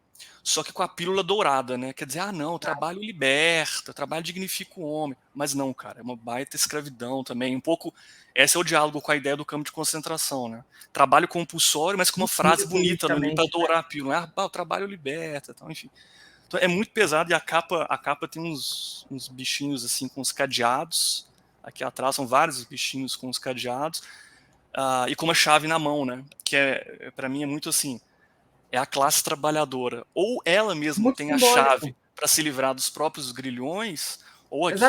[SPEAKER 3] só que com a pílula dourada, né? Quer dizer, não, o trabalho liberta, o trabalho dignifica o homem. Mas não, cara, é uma baita escravidão também. Um pouco, esse é o diálogo com a ideia do campo de concentração, né? Trabalho compulsório, mas com uma frase bonita para dourar a pílula. O trabalho liberta, tal, enfim. Então é muito pesado, e a capa tem uns bichinhos assim com os cadeados. Aqui atrás são vários bichinhos com os cadeados. E com uma chave na mão, né? Que para mim é muito assim, é a classe trabalhadora. Ou ela mesma muito tem simbólico. A chave para se livrar dos próprios grilhões, ou aqui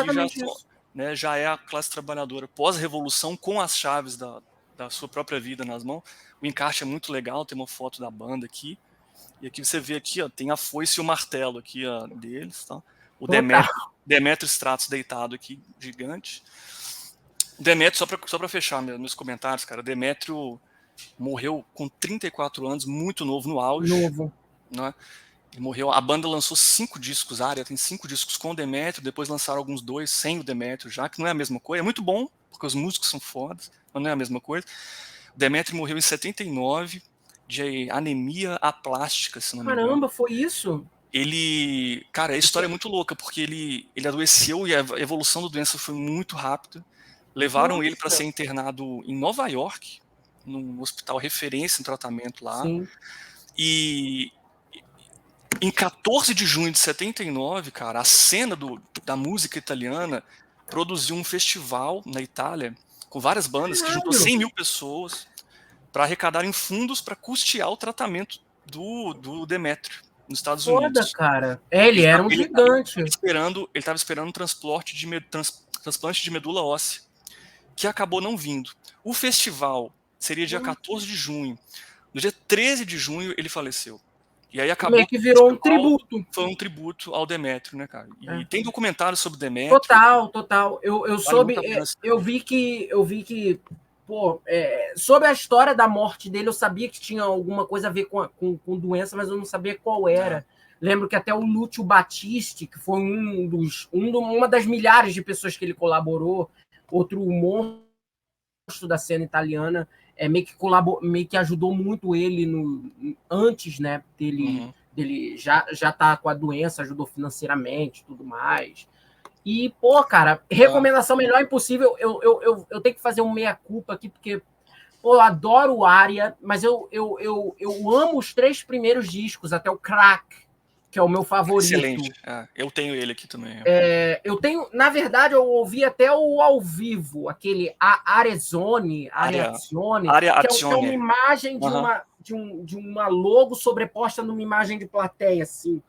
[SPEAKER 3] já é a classe trabalhadora pós-revolução com as chaves da sua própria vida nas mãos. O encarte é muito legal, tem uma foto da banda aqui. E aqui você vê aqui, ó, tem a foice e o martelo aqui, ó, deles, tá? O Demetrio Stratos deitado aqui, gigante. O Demetrio, só para fechar meus comentários, cara, Demetrio morreu com 34 anos, muito novo, no auge. Né? Ele morreu. A banda lançou 5 discos, a Área tem 5 discos com o Demétrio, depois lançaram alguns 2 sem o Demétrio, já que não é a mesma coisa. É muito bom, porque os músicos são fodas, mas não é a mesma coisa. O Demétrio morreu em 79, de anemia aplástica, se não me engano.
[SPEAKER 2] Caramba, foi isso?
[SPEAKER 3] Ele... Cara, a história é muito louca, porque ele adoeceu e a evolução da doença foi muito rápida. Levaram ele para ser internado em Nova York, num hospital referência em tratamento lá.
[SPEAKER 2] Sim.
[SPEAKER 3] E em 14 de junho de 79, cara, a cena da música italiana produziu um festival na Itália com várias bandas que juntou 100 mil pessoas para arrecadarem fundos para custear o tratamento do Demétrio nos Estados Unidos.
[SPEAKER 2] Cara. Ele era um gigante.
[SPEAKER 3] Ele estava esperando um transplante de medula óssea, que acabou não vindo. O festival seria dia 14 de junho. No dia 13 de junho, ele faleceu. E aí acabou
[SPEAKER 2] meio que virou um tributo.
[SPEAKER 3] Foi um tributo ao Demétrio, né, cara? E tem documentário sobre Demétrio.
[SPEAKER 2] Total. Eu soube, eu vi que pô, sobre a história da morte dele, eu sabia que tinha alguma coisa a ver com doença, mas eu não sabia qual era. Lembro que até o Lúcio Battisti, que foi uma das milhares de pessoas que ele colaborou, outro monstro da cena italiana, meio que ajudou muito ele antes, né, dele já tá com a doença, ajudou financeiramente, tudo mais. E, pô, cara, recomendação melhor impossível. Eu tenho que fazer um meia-culpa aqui, porque, pô, eu adoro o Aria, mas eu amo os 3 primeiros discos, até o Crack, que é o meu favorito.
[SPEAKER 3] Excelente. Eu tenho ele aqui também.
[SPEAKER 2] Eu tenho, na verdade, eu ouvi até o ao vivo, aquele Areazione, que é uma imagem de uma logo sobreposta numa imagem de plateia, assim.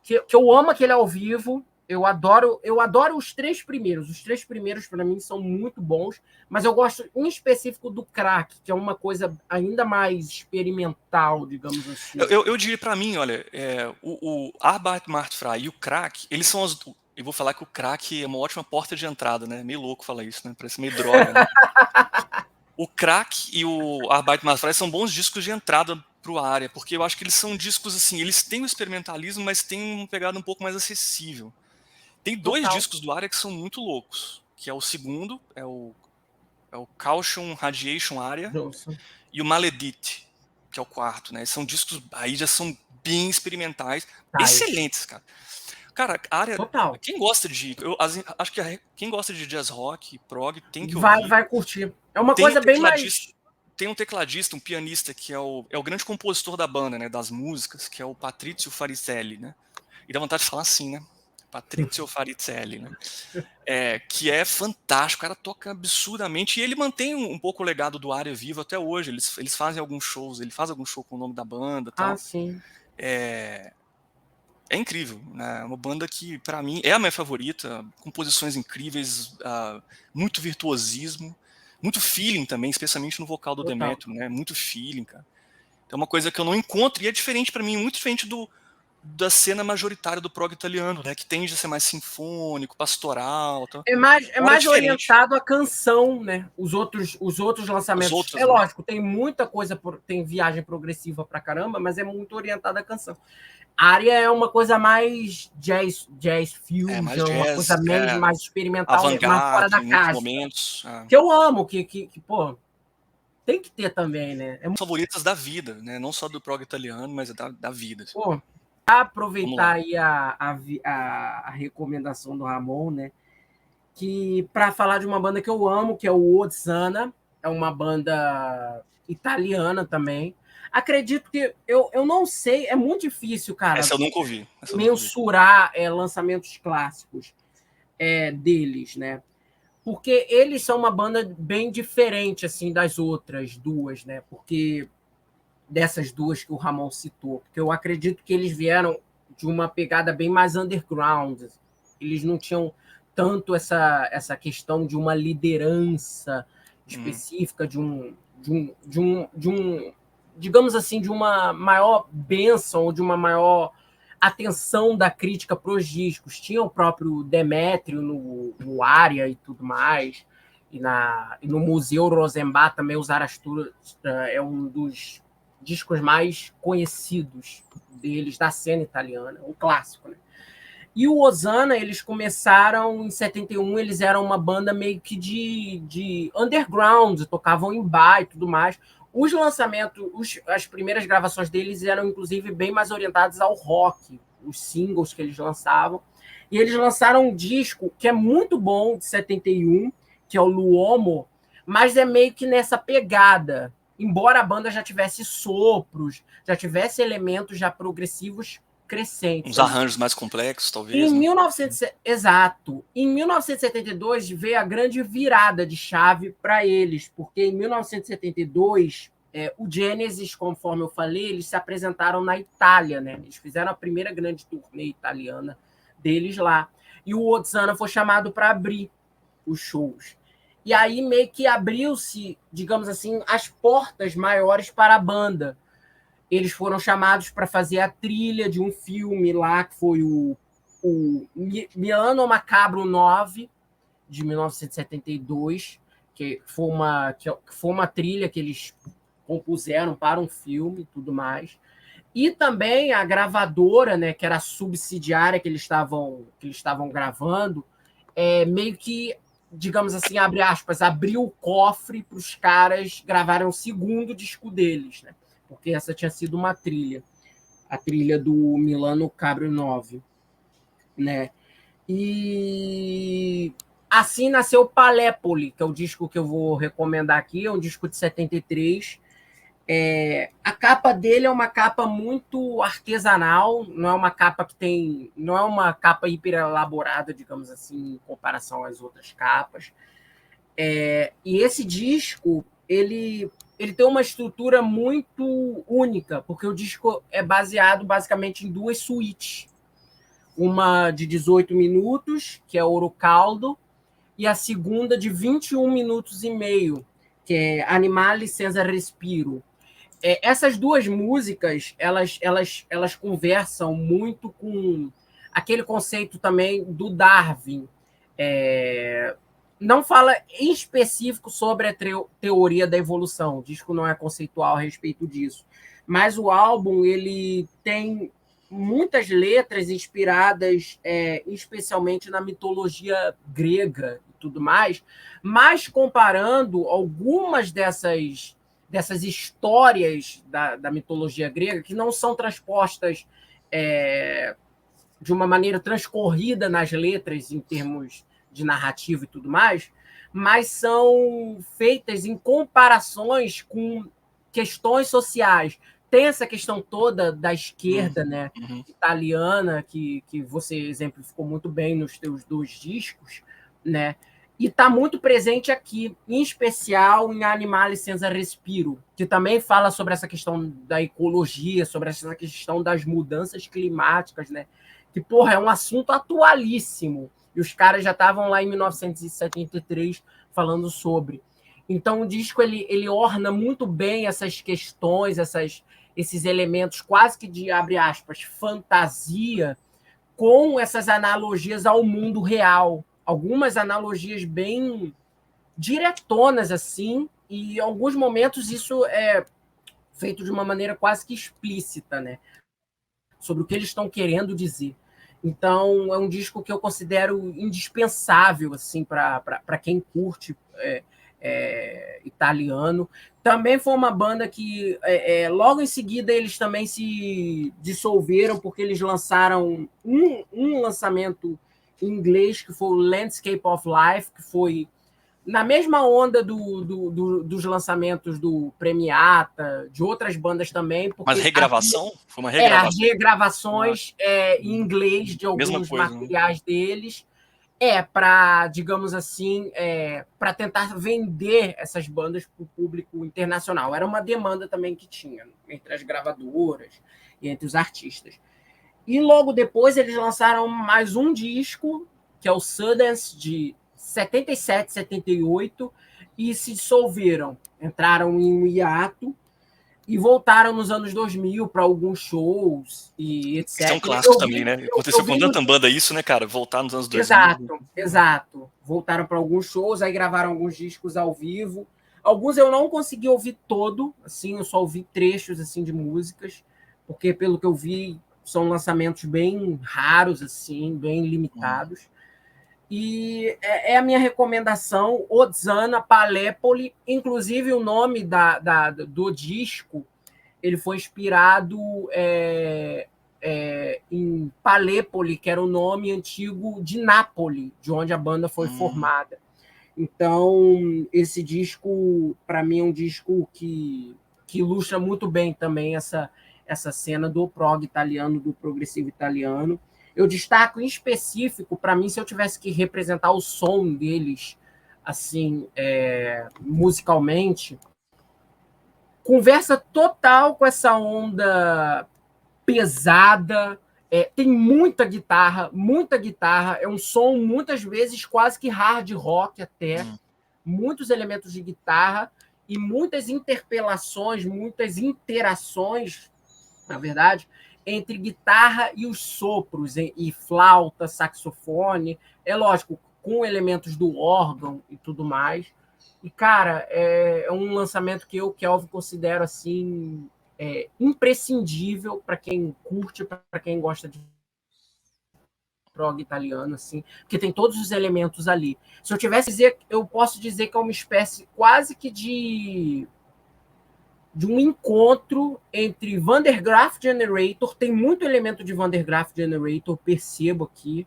[SPEAKER 2] Que eu amo aquele ao vivo. Eu adoro os 3 primeiros. Os 3 primeiros, para mim, são muito bons, mas eu gosto, em específico, do Crack, que é uma coisa ainda mais experimental, digamos assim.
[SPEAKER 3] Eu diria, para mim, olha, o Arbeit macht frei e o Crack, eles são as... Eu vou falar que o Crack é uma ótima porta de entrada, né? Meio louco falar isso, né? Parece meio droga, né? O Crack e o Arbeit macht frei são bons discos de entrada pro Área, porque eu acho que eles são discos, assim, eles têm o experimentalismo, mas têm uma pegada um pouco mais acessível. Tem 2 discos do Aria que são muito loucos, que é o segundo, é o Caution Radiation Aria, e o Maledit, que é o 4, né? São discos, aí já são bem experimentais, excelentes, cara. Cara, Aria, quem gosta de... acho que quem gosta de jazz rock, prog, tem que ouvir.
[SPEAKER 2] Vai curtir. É uma coisa bem mais...
[SPEAKER 3] Tem um tecladista, um pianista, que é o grande compositor da banda, né? Das músicas, que é o Patrizio Farizelli, né? E dá vontade de falar assim, né? Patrizio Farizelli, né? Que é fantástico, o cara toca absurdamente, e ele mantém um pouco o legado do Aria vivo até hoje. Eles fazem alguns shows, ele faz algum show com o nome da banda e tal.
[SPEAKER 2] Sim.
[SPEAKER 3] É incrível, né? Uma banda que, para mim, é a minha favorita, composições incríveis, muito virtuosismo, muito feeling também, especialmente no vocal do Demétrio, né? Muito feeling, cara. É uma coisa que eu não encontro, e é diferente para mim, muito diferente da cena majoritária do prog italiano, né, que tende a ser mais sinfônico, pastoral. Tal.
[SPEAKER 2] É mais orientado à canção, né? Os outros lançamentos. Lógico, tem muita coisa, tem viagem progressiva pra caramba, mas é muito orientado à canção. Aria é uma coisa mais jazz fusion, uma coisa mais experimental, mais fora da caixa.
[SPEAKER 3] Momentos,
[SPEAKER 2] que eu amo, que pô, tem que ter também, né?
[SPEAKER 3] Favoritas da vida, né? Não só do prog italiano, mas da vida.
[SPEAKER 2] Pô, aproveitar aí a recomendação do Ramon, né? Que para falar de uma banda que eu amo, que é o Ozzana, é uma banda italiana também. Acredito que eu não sei, é muito difícil, cara.
[SPEAKER 3] Essa eu nunca ouvi.
[SPEAKER 2] Mensurar lançamentos clássicos deles, né? Porque eles são uma banda bem diferente assim das outras duas, né? Porque dessas duas que o Ramon citou, porque eu acredito que eles vieram de uma pegada bem mais underground. Eles não tinham tanto essa questão de uma liderança específica, de um digamos assim, de uma maior bênção ou de uma maior atenção da crítica para os discos. Tinha o próprio Demétrio no Aria e tudo mais, e no Museu Rosenbach também o Zarathustra é um dos discos mais conhecidos deles, da cena italiana, um clássico, né? E o Hosanna, eles começaram em 71, eles eram uma banda meio que de underground, tocavam em bar e tudo mais. Os lançamentos, as primeiras gravações deles eram, inclusive, bem mais orientadas ao rock, os singles que eles lançavam. E eles lançaram um disco que é muito bom, de 71, que é o L'Uomo, mas é meio que nessa pegada. Embora a banda já tivesse sopros, já tivesse elementos já progressivos crescentes.
[SPEAKER 3] Uns arranjos mais complexos, talvez.
[SPEAKER 2] Exato. Em 1972 veio a grande virada de chave para eles, porque em 1972 o Genesis, conforme eu falei, eles se apresentaram na Itália, né? Eles fizeram a primeira grande turnê italiana deles lá. E o Hosanna foi chamado para abrir os shows. E aí meio que abriu-se, digamos assim, as portas maiores para a banda. Eles foram chamados para fazer a trilha de um filme lá, que foi o Milano Macabro 9, de 1972, que foi uma trilha que eles compuseram para um filme e tudo mais. E também a gravadora, né, que era a subsidiária que eles estavam gravando, meio que, digamos assim, abre aspas, abriu o cofre para os caras gravarem o segundo disco deles, né? Porque essa tinha sido uma trilha, a trilha do Milano Cabrio 9, né? E assim nasceu Palepoli, que é o disco que eu vou recomendar aqui, é um disco de 73. A capa dele é uma capa muito artesanal, não é uma capa não é uma capa hiper elaborada, digamos assim, em comparação às outras capas. E esse disco, ele tem uma estrutura muito única, porque o disco é baseado basicamente em duas suítes. Uma de 18 minutos, que é Ouro Caldo, e a segunda de 21 minutos e meio, que é Animali Senza Respiro. Essas duas músicas, elas conversam muito com aquele conceito também do Darwin. Não fala em específico sobre a teoria da evolução. O disco não é conceitual a respeito disso. Mas o álbum ele tem muitas letras inspiradas especialmente na mitologia grega e tudo mais, mas comparando algumas dessas histórias da mitologia grega que não são transpostas de uma maneira transcorrida nas letras em termos de narrativa e tudo mais, mas são feitas em comparações com questões sociais. Tem essa questão toda da esquerda, né, italiana, que você exemplificou muito bem nos teus dois discos, né? E está muito presente aqui, em especial em Animali Senza Respiro, que também fala sobre essa questão da ecologia, sobre essa questão das mudanças climáticas, né? Que, porra, é um assunto atualíssimo. E os caras já estavam lá em 1973 falando sobre. Então, o disco ele orna muito bem essas questões, esses elementos quase que de, abre aspas, fantasia, com essas analogias ao mundo real. Algumas analogias bem diretonas, assim, e em alguns momentos isso é feito de uma maneira quase que explícita, né? Sobre o que eles estão querendo dizer. Então, é um disco que eu considero indispensável assim, para quem curte italiano. Também foi uma banda que, logo em seguida, eles também se dissolveram, porque eles lançaram um lançamento em inglês, que foi o Landscape of Life, que foi na mesma onda dos lançamentos do Premiata, de outras bandas também.
[SPEAKER 3] Mas regravação? Foi uma regravação?
[SPEAKER 2] Regravações em inglês de alguns materiais deles. Para, digamos assim, para tentar vender essas bandas para o público internacional. Era uma demanda também que tinha entre as gravadoras e entre os artistas. E logo depois eles lançaram mais um disco, que é o Sundance, de 77, 78, e se dissolveram. Entraram em um hiato e voltaram nos anos 2000 para alguns shows e etc.
[SPEAKER 3] Isso é um clássico também, né? Aconteceu com tanta banda isso, né, cara? Voltar nos anos 2000.
[SPEAKER 2] Exato. Voltaram para alguns shows, aí gravaram alguns discos ao vivo, Alguns eu não consegui ouvir todo, assim, eu só ouvi trechos assim de músicas, porque pelo que eu vi são lançamentos bem raros, assim, bem limitados. E é a minha recomendação, Odzana Palepoli, inclusive o nome do disco, ele foi inspirado em Palepoli, que era o nome antigo de Nápoles, de onde a banda foi formada. Então, esse disco, para mim, é um disco que ilustra muito bem também essa cena do prog italiano, do progressivo italiano. Eu destaco em específico, para mim, se eu tivesse que representar o som deles, assim, musicalmente, conversa total com essa onda pesada. Tem muita guitarra, é um som muitas vezes quase que hard rock até, muitos elementos de guitarra e muitas interpelações, muitas interações, na verdade, entre guitarra e os sopros, e flauta, saxofone, é lógico, com elementos do órgão e tudo mais. E, cara, é um lançamento que eu, Kelvin, considero assim imprescindível para quem curte, para quem gosta de prog italiano, assim, porque tem todos os elementos ali. Se eu tivesse dizer, eu posso dizer que é uma espécie quase que de um encontro entre Van der Graaf Generator, tem muito elemento de Van der Graaf Generator, percebo aqui,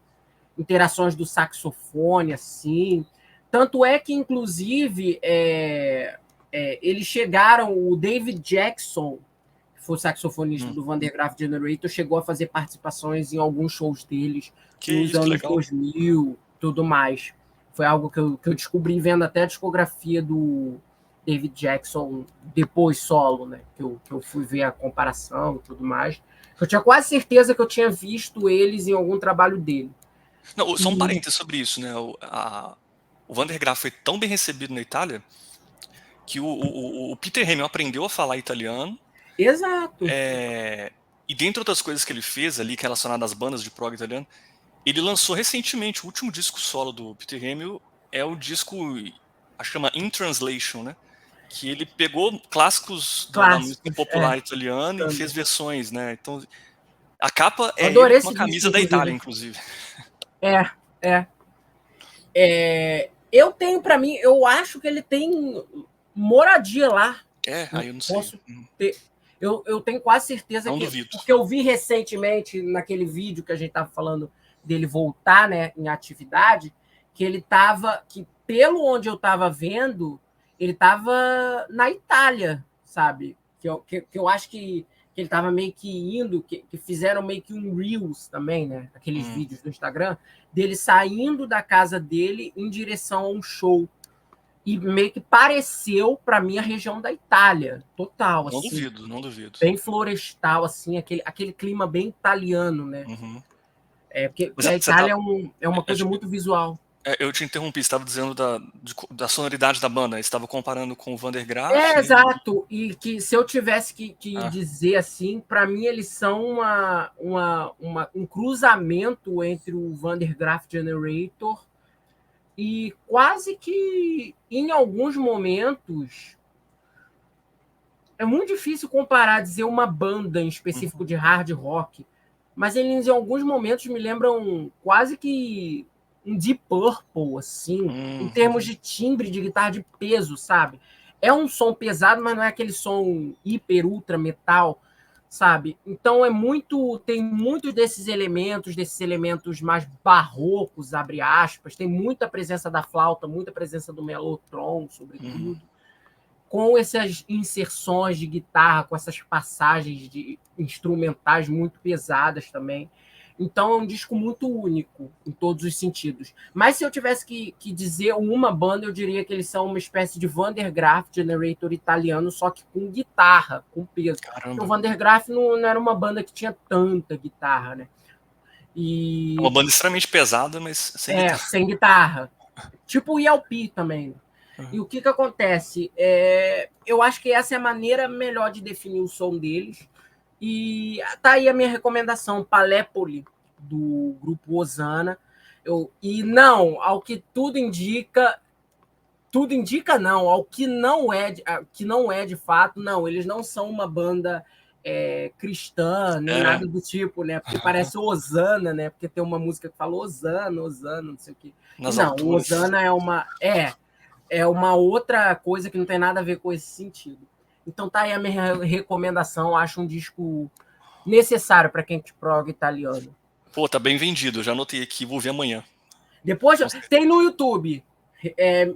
[SPEAKER 2] interações do saxofone, assim. Tanto é que, inclusive, eles chegaram, o David Jackson, que foi o saxofonista do Van der Graaf Generator, chegou a fazer participações em alguns shows deles nos anos 2000, tudo mais. Foi algo que eu descobri vendo até a discografia do David Jackson depois solo, né? Que eu fui ver a comparação e tudo mais. Eu tinha quase certeza que eu tinha visto eles em algum trabalho dele.
[SPEAKER 3] Não, só um parênteses sobre isso, né? O Van der Graaf foi tão bem recebido na Itália que o Peter Hamill aprendeu a falar italiano.
[SPEAKER 2] Exato.
[SPEAKER 3] E dentre outras coisas que ele fez ali, relacionadas às bandas de prog italiano, ele lançou recentemente o último disco solo do Peter Hamill, é o disco, acho que chama In Translation, né? Que ele pegou clássicos da música popular italiana e fez versões, né? Então, a capa é ele com uma camisa da Itália, inclusive.
[SPEAKER 2] Eu tenho para mim, eu acho que ele tem moradia lá.
[SPEAKER 3] Aí eu não sei.
[SPEAKER 2] Posso ter, eu tenho quase certeza
[SPEAKER 3] não
[SPEAKER 2] que...
[SPEAKER 3] Duvido.
[SPEAKER 2] Porque eu vi recentemente, naquele vídeo que a gente estava falando dele voltar, né, em atividade, que ele estava... Que pelo onde eu estava vendo, ele estava na Itália, sabe? Que eu acho que ele estava meio que indo... Que fizeram meio que um Reels também, né? Aqueles vídeos do Instagram, dele saindo da casa dele em direção a um show. E meio que pareceu para mim a região da Itália, total.
[SPEAKER 3] Não
[SPEAKER 2] assim,
[SPEAKER 3] duvido, não duvido.
[SPEAKER 2] Bem florestal, assim, aquele clima bem italiano, né? Porque a Itália é uma coisa muito visual.
[SPEAKER 3] Eu te interrompi, você estava dizendo da sonoridade da banda, você estava comparando com o Van der Graaf.
[SPEAKER 2] Exato, e que se eu tivesse que dizer assim, para mim eles são um cruzamento entre o Van der Graaf Generator e quase que, em alguns momentos, é muito difícil comparar, dizer uma banda em específico de hard rock, mas eles, em alguns momentos, me lembram quase que um Deep Purple, assim, em termos de timbre de guitarra de peso, sabe? É um som pesado, mas não é aquele som hiper, ultra metal, sabe? Então tem muitos desses elementos mais barrocos, abre aspas, tem muita presença da flauta, muita presença do mellotron, sobretudo, com essas inserções de guitarra, com essas passagens de instrumentais muito pesadas também. Então é um disco muito único em todos os sentidos. Mas se eu tivesse que dizer uma banda, eu diria que eles são uma espécie de Van der Graaf Generator italiano, só que com guitarra, com peso. O Van der Graaf não era uma banda que tinha tanta guitarra, né?
[SPEAKER 3] É uma banda extremamente pesada, mas sem guitarra.
[SPEAKER 2] Sem guitarra. Tipo o ELP também. E o que acontece? Eu acho que essa é a maneira melhor de definir o som deles. E tá aí a minha recomendação, Palepoli, do grupo Odzana. E não, ao que tudo indica, tudo indica, não. Ao que não é de fato, não. Eles não são uma banda cristã, nem nada do tipo, né? Porque parece Osana, né? Porque tem uma música que fala Osana, Osana, não sei o quê.
[SPEAKER 3] Nas
[SPEAKER 2] não,
[SPEAKER 3] alturas.
[SPEAKER 2] Osana é uma outra coisa que não tem nada a ver com esse sentido. Então tá aí a minha recomendação. Acho um disco necessário para quem é prog italiano.
[SPEAKER 3] Pô, tá bem vendido. Já anotei aqui, vou ver amanhã.
[SPEAKER 2] Depois tem no YouTube.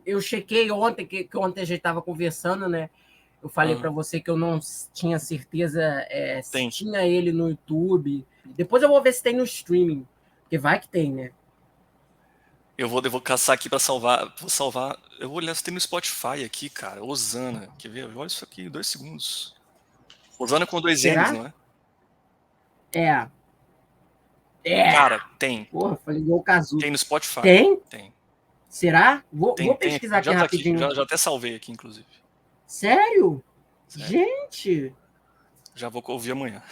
[SPEAKER 2] Eu chequei ontem, que ontem a gente estava conversando, né? Eu falei para você que eu não tinha certeza se tinha ele no YouTube. Depois eu vou ver se tem no streaming, porque vai que tem, né?
[SPEAKER 3] Eu vou caçar aqui para salvar. Vou salvar. Eu vou olhar se tem no Spotify aqui, cara. Osana. Quer ver? Olha isso aqui, 2 segundos. Osana com 2 N's, não é? Cara, tem.
[SPEAKER 2] Porra, falei igual o Cazu.
[SPEAKER 3] Tem no Spotify.
[SPEAKER 2] Tem?
[SPEAKER 3] Tem.
[SPEAKER 2] Será? Vou pesquisar aqui rapidinho.
[SPEAKER 3] Já até salvei aqui, inclusive.
[SPEAKER 2] Sério? Gente!
[SPEAKER 3] Já vou ouvir amanhã.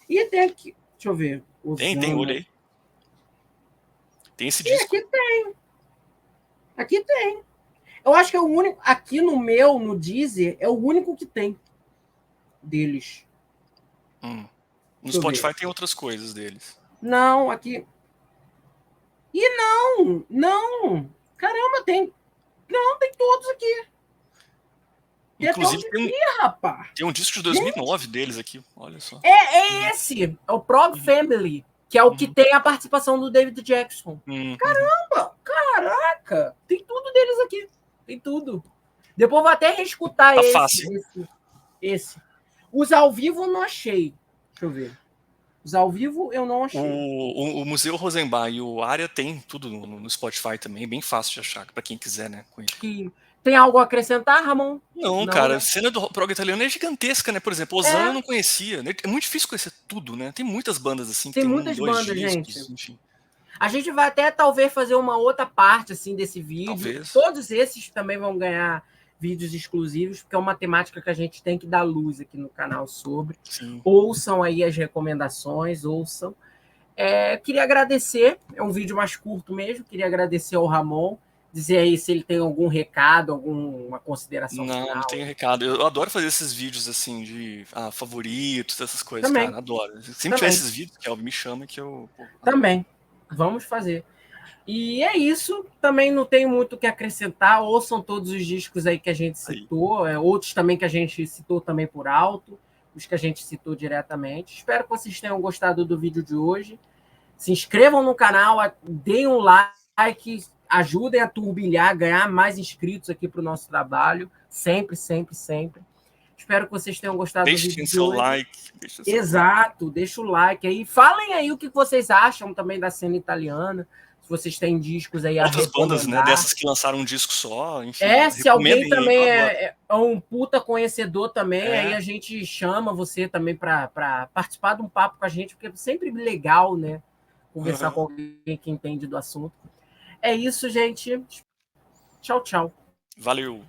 [SPEAKER 2] E até aqui. Deixa eu ver.
[SPEAKER 3] Tem, olhei. Tem esse disco.
[SPEAKER 2] Aqui tem. Eu acho que é o único. Aqui no Deezer, é o único que tem deles.
[SPEAKER 3] No Spotify tem outras coisas deles.
[SPEAKER 2] Não, aqui. E não. Caramba, tem. Não, tem todos aqui.
[SPEAKER 3] Inclusive
[SPEAKER 2] rapaz.
[SPEAKER 3] Tem um disco de 2009 deles aqui, olha só.
[SPEAKER 2] É esse, é o Prog Family, que é o que tem a participação do David Jackson. Caramba, caraca, tem tudo deles aqui, tem tudo. Depois vou até reescutar esse. Os ao vivo eu não achei, deixa eu ver. Os ao vivo eu não achei.
[SPEAKER 3] O Museu Rosenbach e o Área tem tudo no Spotify também, é bem fácil de achar, para quem quiser, né?
[SPEAKER 2] Tem algo a acrescentar, Ramon?
[SPEAKER 3] Não, cara, a cena do prog italiano é gigantesca, né? Por exemplo, Osana eu não conhecia. É muito difícil conhecer tudo, né? Tem muitas bandas assim.
[SPEAKER 2] Tem muitas bandas, discos, gente. Enfim. A gente vai até talvez fazer uma outra parte assim desse vídeo.
[SPEAKER 3] Talvez.
[SPEAKER 2] Todos esses também vão ganhar vídeos exclusivos, porque é uma temática que a gente tem que dar luz aqui no canal sobre.
[SPEAKER 3] Sim.
[SPEAKER 2] Ouçam aí as recomendações, ouçam. Queria agradecer, é um vídeo mais curto mesmo, queria agradecer ao Ramon, dizer aí se ele tem algum recado, alguma consideração final.
[SPEAKER 3] Não tenho recado. Eu adoro fazer esses vídeos assim de favoritos, essas coisas,
[SPEAKER 2] também.
[SPEAKER 3] Cara, adoro. Sempre tiver esses vídeos, que me chama que eu...
[SPEAKER 2] Também, vamos fazer. E é isso, também não tenho muito o que acrescentar, ouçam todos os discos aí que a gente citou, outros também que a gente citou também por alto, os que a gente citou diretamente. Espero que vocês tenham gostado do vídeo de hoje. Se inscrevam no canal, deem um like, ajudem a turbilhar, ganhar mais inscritos aqui para o nosso trabalho. Sempre, sempre, sempre. Espero que vocês tenham gostado do vídeo de hoje. Exato, deixa o like aí. Falem aí o que vocês acham também da cena italiana. Se vocês têm discos aí a recomendar.
[SPEAKER 3] Outras bandas, né? Dessas que lançaram um disco só. Enfim,
[SPEAKER 2] se alguém também é um puta conhecedor também, aí a gente chama você também para participar de um papo com a gente, porque é sempre legal, né? Conversar com alguém que entende do assunto. É isso, gente. Tchau, tchau.
[SPEAKER 3] Valeu.